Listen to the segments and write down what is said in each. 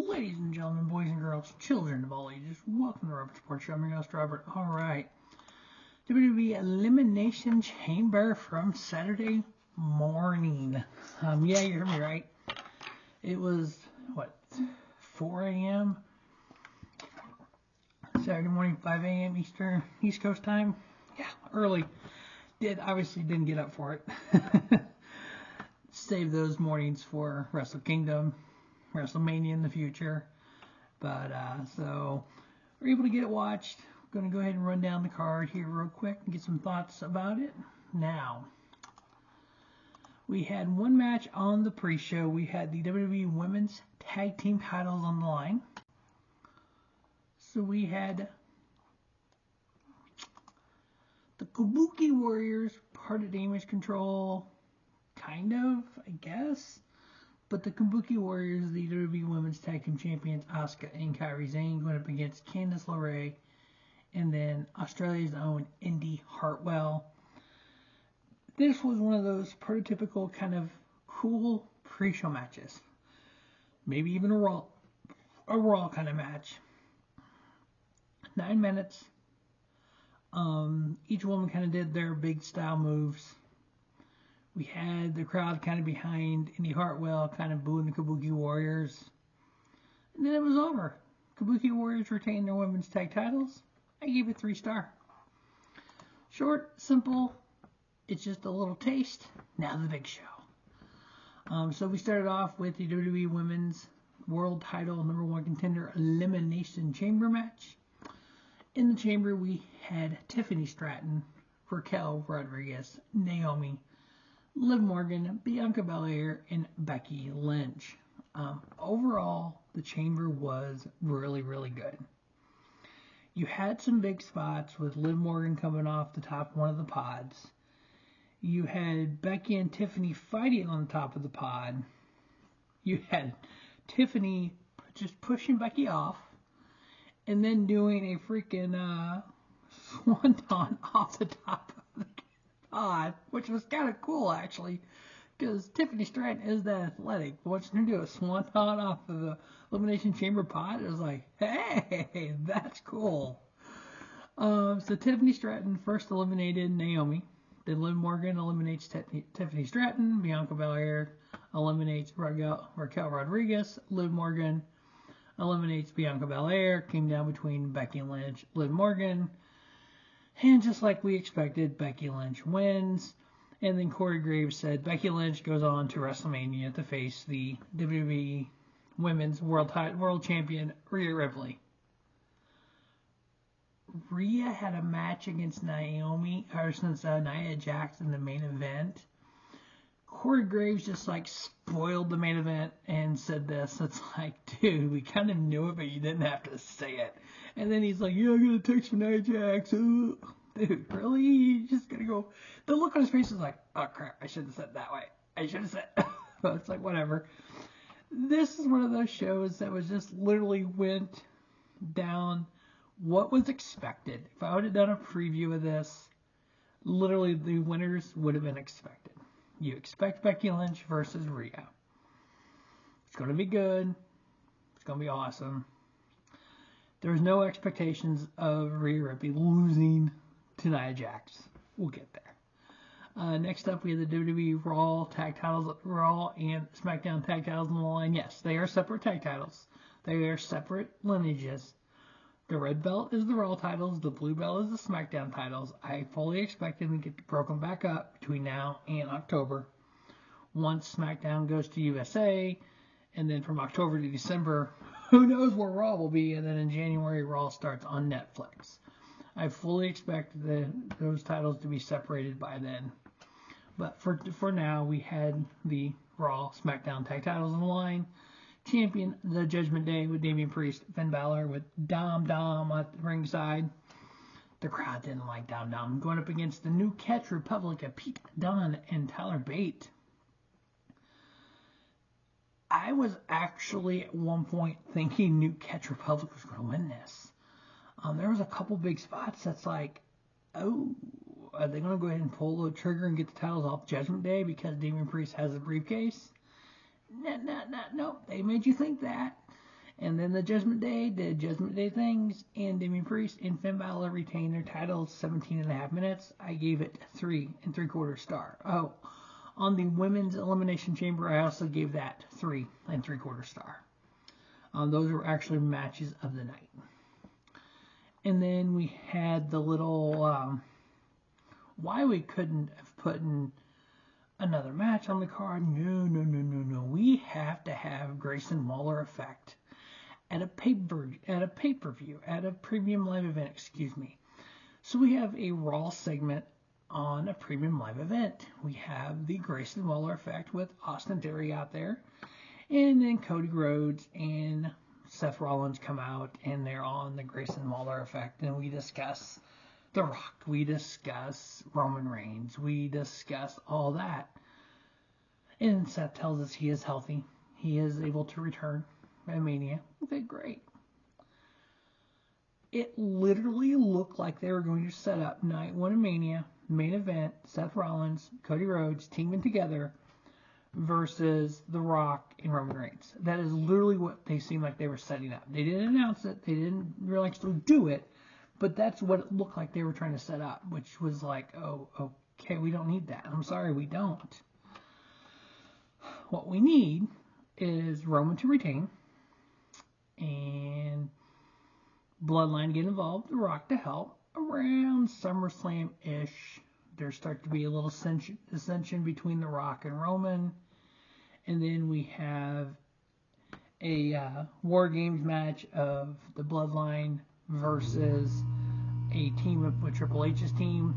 Ladies and gentlemen, boys and girls, children of all ages, welcome to Robert Sports Show. I'm your host, Robert. Alright. WWE Elimination Chamber from Saturday morning. Yeah, you heard me right. It was, 4 a.m.? Saturday morning, 5 a.m. East Coast time. Yeah, early. Obviously didn't get up for it. Save those mornings for Wrestle Kingdom, WrestleMania in the future. But, so, we're able to get it watched. I'm going to go ahead and run down the card here real quick and get some thoughts about it. Now, we had one match on the pre-show. We had the WWE Women's Tag Team titles on the line. So we had the Kabuki Warriors, part of Damage Control, kind of, I guess. But the Kabuki Warriors, the WWE Women's Tag Team Champions, Asuka and Kairi Sane, going up against Candice, LeRae, and then Australia's own Indi, Hartwell. This was one of those prototypical kind of cool pre-show matches. Maybe even a Raw kind of match. 9 minutes. Each woman kind of did their big style moves. We had the crowd kind of behind Indi Hartwell, kind of booing the Kabuki Warriors. And then it was over. Kabuki Warriors retained their women's tag titles. I gave it 3-star. Short, simple. It's just a little taste. Now the big show. So we started off with the WWE Women's World Title #1 Contender Elimination Chamber match. In the chamber, we had Tiffany Stratton, Raquel Rodriguez, Naomi, Liv Morgan, Bianca Belair, and Becky Lynch. Overall, the chamber was really, really good. You had some big spots with Liv Morgan coming off the top of one of the pods. You had Becky and Tiffany fighting on the top of the pod. You had Tiffany just pushing Becky off. And then doing a freaking swanton off the top of the pod, which was kind of cool, actually, because Tiffany Stratton is that athletic. Watching her do a swanton off of the Elimination Chamber pod, it was like, hey, that's cool. So Tiffany Stratton first eliminated Naomi. Then Liv Morgan eliminates Tiffany Stratton. Bianca Belair eliminates Raquel Rodriguez. Liv Morgan eliminates Bianca Belair. Came down between Becky Lynch, Liv Morgan. And just like we expected, Becky Lynch wins. And then Corey Graves said Becky Lynch goes on to WrestleMania to face the WWE Women's World Champion Rhea Ripley. Rhea had a match against Nia Jax in the main event. Corey Graves just spoiled the main event and said this. It's like, dude, we kind of knew it, but you didn't have to say it. And then he's like, yeah, I got a text from Nia Jax. Dude, really? You just gonna go? The look on his face is like, oh crap, I should have said it that way. I should have said. But it's like, whatever. This is one of those shows that was just literally went down what was expected. If I would have done a preview of this, literally the winners would have been expected. You expect Becky Lynch versus Rhea. It's going to be good. It's going to be awesome. There's no expectations of Rhea Ripley losing to Nia Jax. We'll get there. Next up, we have the WWE Raw tag titles, Raw and SmackDown tag titles on the line. Yes, they are separate tag titles. They are separate lineages. The red belt is the Raw titles. The blue belt is the SmackDown titles. I fully expect them to get broken back up between now and October. Once SmackDown goes to USA, and then from October to December, who knows where Raw will be, and then in January, Raw starts on Netflix. I fully expect those titles to be separated by then. But for now, we had the Raw SmackDown tag titles on the line. Champion the Judgment Day with Damian Priest, Finn Balor with Dom at the ringside. The crowd didn't like Dom. Going up against the New Catch Republic of Pete Dunne and Tyler Bate. I was actually at one point thinking New Catch Republic was going to win this. There was a couple big spots that's like, oh, are they going to go ahead and pull the trigger and get the titles off Judgment Day because Damian Priest has a briefcase? No. They made you think that. And then the Judgment Day did Judgment Day things, and Damian Priest and Finn Balor retained their titles 17.5 minutes. I gave it 3 3/4 star. Oh, on the Women's Elimination Chamber, I also gave that 3 3/4 star. Those were actually matches of the night. And then we had the little, why we couldn't have put in another match on the card. No. We have to have Grayson Waller effect at a pay-per-view, at a premium live event, excuse me. So we have a Raw segment on a premium live event. We have the Grayson Waller effect with Austin Theory out there, and then Cody Rhodes and Seth Rollins come out, and they're on the Grayson Waller effect, and we discuss The Rock, we discuss Roman Reigns, we discuss all that. And Seth tells us he is healthy, he is able to return at Mania. Okay, great. It literally looked like they were going to set up Night 1 of Mania, main event, Seth Rollins, Cody Rhodes teaming together versus The Rock and Roman Reigns. That is literally what they seemed like they were setting up. They didn't announce it, they didn't really actually do it, but that's what it looked like they were trying to set up, which was like, oh, okay, we don't need that. I'm sorry, we don't. What we need is Roman to retain and Bloodline get involved, The Rock to help. Around SummerSlam-ish, there starts to be a little dissension between The Rock and Roman. And then we have a War Games match of the Bloodline versus a team with Triple H's team,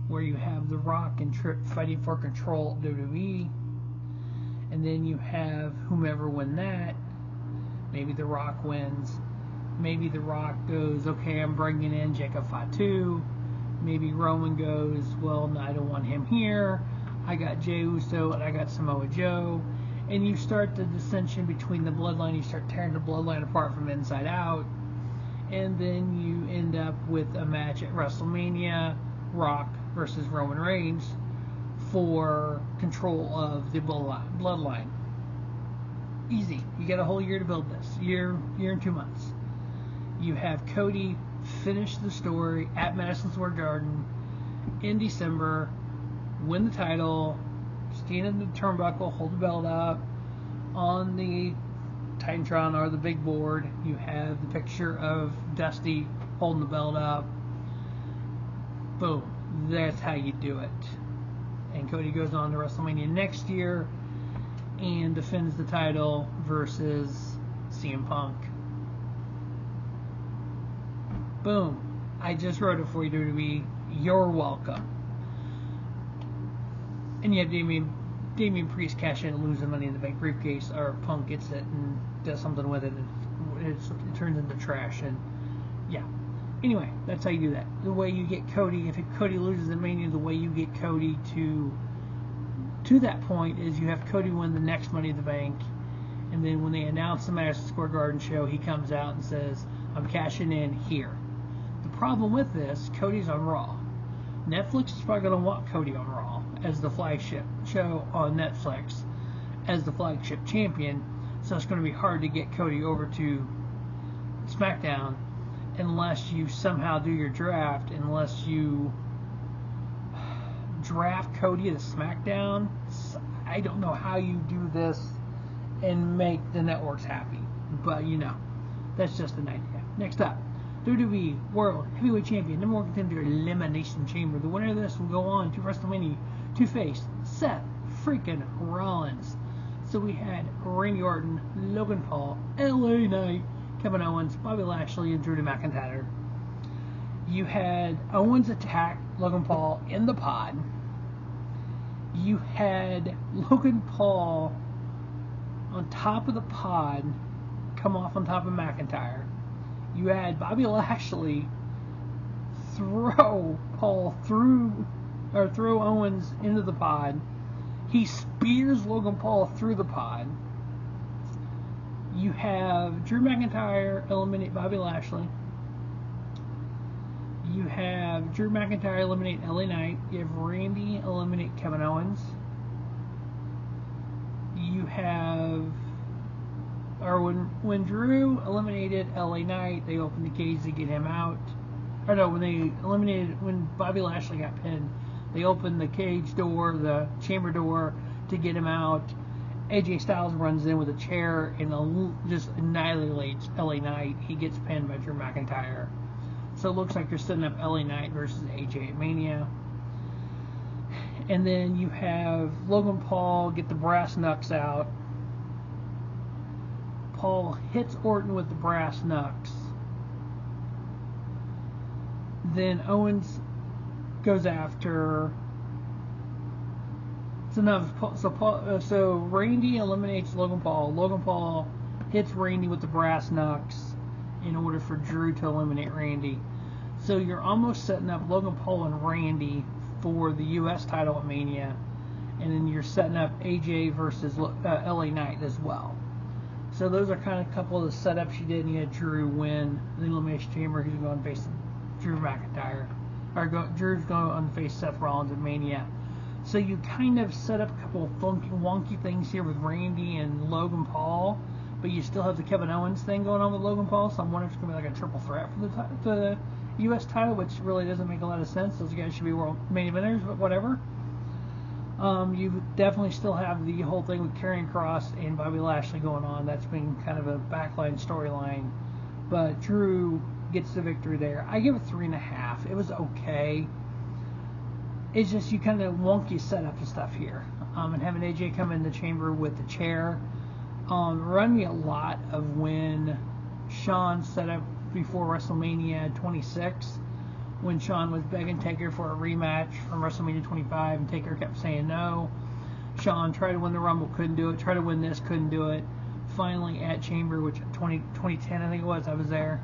where you have The Rock and Tripp fighting for control of WWE. And then you have whomever win that. Maybe The Rock wins. Maybe The Rock goes, okay, I'm bringing in Jacob Fatu. Maybe Roman goes, well, no, I don't want him here. I got Jey Uso and I got Samoa Joe. And you start the dissension between the Bloodline. You start tearing the Bloodline apart from inside out. And then you end up with a match at WrestleMania, Rock versus Roman Reigns, for control of the Bloodline. Easy. You got a whole year to build this. Year and 2 months. You have Cody finish the story at Madison Square Garden in December, win the title, stand in the turnbuckle, hold the belt up. On the Titantron or the big board, you have the picture of Dusty holding the belt up. Boom. That's how you do it. And Cody goes on to WrestleMania next year and defends the title versus CM Punk. Boom. I just wrote it for you, WWE. You're welcome. And you have Damian Priest cash in and lose the Money in the Bank briefcase, or Punk gets it and does something with it, and it turns into trash. And yeah. Anyway, that's how you do that. The way you get Cody, if Cody loses at Mania, the way you get Cody to that point is you have Cody win the next Money in the Bank, and then when they announce the Madison Square Garden show, he comes out and says, I'm cashing in here. The problem with this, Cody's on Raw. Netflix is probably going to want Cody on Raw as the flagship show on Netflix, as the flagship champion, so it's going to be hard to get Cody over to SmackDown unless you somehow do your draft, unless you draft Cody to SmackDown. I don't know how you do this and make the networks happy, but that's just an idea. Next up, WWE World Heavyweight Champion, number 1 contender, Elimination Chamber. The winner of this will go on to WrestleMania to face Seth freaking Rollins. So we had Randy Orton, Logan Paul, LA Knight, Kevin Owens, Bobby Lashley, and Drew McIntyre. You had Owens attack Logan Paul in the pod. You had Logan Paul on top of the pod come off on top of McIntyre. You had Bobby Lashley throw Owens into the pod. He spears Logan Paul through the pod. You have Drew McIntyre eliminate Bobby Lashley. You have Drew McIntyre eliminate LA Knight. You have Randy eliminate Kevin Owens. You have, or or when Drew eliminated LA Knight, they opened the cage to get him out. Or no, when Bobby Lashley got pinned, they opened the cage door, the chamber door, to get him out. AJ Styles runs in with a chair and just annihilates LA Knight. He gets pinned by Drew McIntyre. So it looks like they're setting up LA Knight versus AJ at Mania. And then you have Logan Paul get the brass knucks out. Paul hits Orton with the brass knucks. Then Owens goes after. So Randy eliminates Logan Paul. Logan Paul hits Randy with the brass knucks in order for Drew to eliminate Randy. So you're almost setting up Logan Paul and Randy for the U.S. title at Mania, and then you're setting up AJ versus LA Knight as well. So those are kind of a couple of the setups you did, and you had Drew win the Elimination Chamber. He's going to face Drew McIntyre. Drew's going to face Seth Rollins at Mania. So you kind of set up a couple of wonky things here with Randy and Logan Paul, but you still have the Kevin Owens thing going on with Logan Paul, so I'm wondering if it's going to be like a triple threat for the U.S. title, which really doesn't make a lot of sense. Those guys should be world main eventers, but whatever. You definitely still have the whole thing with Karrion Kross and Bobby Lashley going on. That's been kind of a backline storyline, but Drew gets the victory there. I give it 3.5. It was okay. It's just you kind of wonky setup and stuff here. And having AJ come in the chamber with the chair remind me a lot of when Shawn set up before WrestleMania 26, when Shawn was begging Taker for a rematch from WrestleMania 25, and Taker kept saying no. Shawn tried to win the Rumble, couldn't do it. Tried to win this, couldn't do it. Finally at Chamber, which 2010 I think it was, I was there.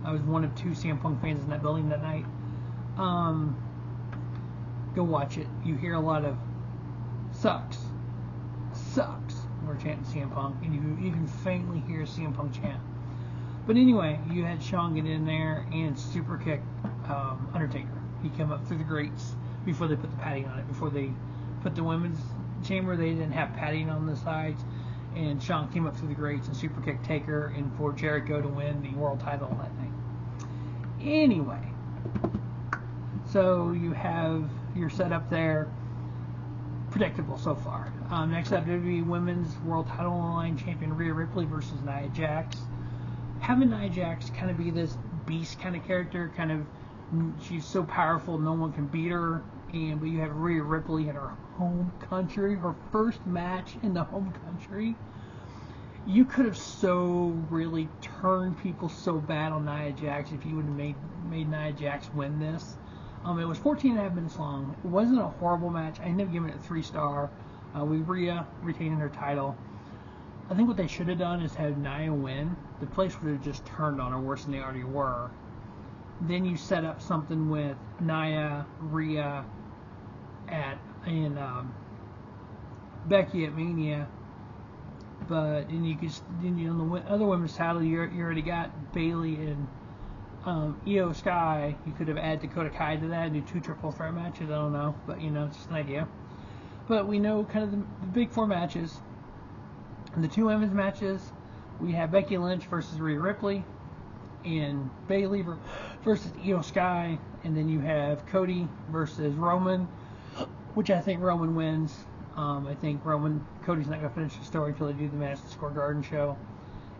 I was one of 2 CM Punk fans in that building that night. Go watch it. You hear a lot of sucks. We're chanting CM Punk, and you can faintly hear CM Punk chant. But anyway, you had Shawn get in there and super kick Undertaker. He came up through the grates before they put the padding on it. Before they put the women's chamber, they didn't have padding on the sides. And Shawn came up through the grates and super kicked Taker, and for Jericho to win the world title that night. Anyway, so you have your setup there. Predictable so far. Next up, WWE Women's World Title on the line, champion Rhea Ripley versus Nia Jax. Having Nia Jax kind of be this beast kind of character, she's so powerful no one can beat her, but you have Rhea Ripley in her home country, her first match in the home country. You could have so really turned people so bad on Nia Jax if you would have made Nia Jax win this. It was 14.5 minutes long. It wasn't a horrible match. I ended up giving it a 3-star. With Rhea retaining her title. I think what they should have done is had Nia win. The place would have just turned on her worse than they already were. Then you set up something with Nia, Rhea, and Becky at Mania. But then on the other women's title, you already got Bayley and Io Sky. You could have added Dakota Kai to that and do 2 triple threat matches. I don't know, but it's just an idea. But we know kind of the big 4 matches. In the 2 women's matches, we have Becky Lynch versus Rhea Ripley, and Bayley versus Io Sky, and then you have Cody versus Roman, which I think Roman wins. I think Cody's not going to finish the story until they do the Madison Square Garden show.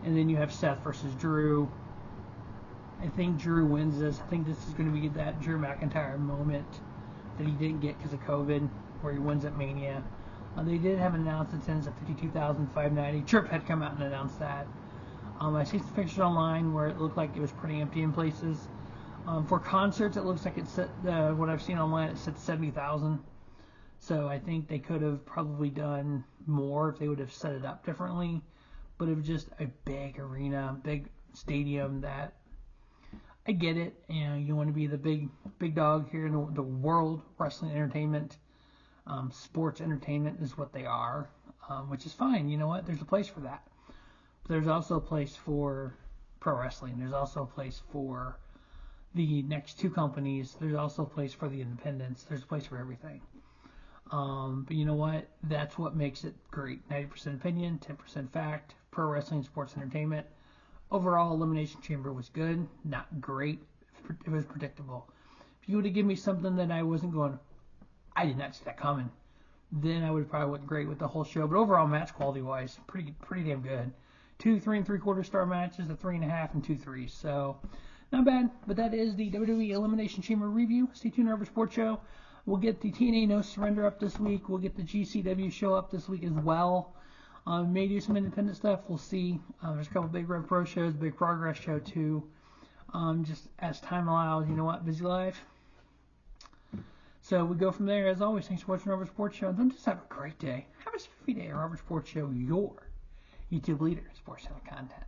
And then you have Seth versus Drew. I think Drew wins this. I think this is going to be that Drew McIntyre moment that he didn't get because of COVID, where he wins at Mania. They did have an announcement that ends at 52,590. Tripp had come out and announced that. I see some pictures online where it looked like it was pretty empty in places. For concerts, it looks like it's set, what I've seen online, it said 70,000. So I think they could have probably done more if they would have set it up differently. But it was just a big arena, big stadium that I get it. You want to be the big dog here in the world wrestling entertainment. Sports entertainment is what they are, which is fine. You know what? There's a place for that. But there's also a place for pro wrestling. There's also a place for the next 2 companies. There's also a place for the independents. There's a place for everything. But you know what? That's what makes it great. 90% opinion, 10% fact. Pro wrestling, sports entertainment. Overall, Elimination Chamber was good, not great. It was predictable. If you would have given me something that I wasn't going, I did not see that coming, then I would have probably went great with the whole show. But overall, match quality wise, pretty damn good. 2 3 3/4 star matches, a 3.5 and 2 3s. So not bad. But that is the WWE Elimination Chamber review. Stay tuned to our sports show. We'll get the TNA No Surrender up this week. We'll get the GCW show up this week as well. May do some independent stuff. We'll see. There's a couple big Rev Pro shows, big Progress show too. Just as time allows, you know what, busy life. So we go from there. As always, thanks for watching Robert Sports Show. Don't just have a great day. Have a sweet day at Robert Sports Show, your YouTube leader in sports channel content.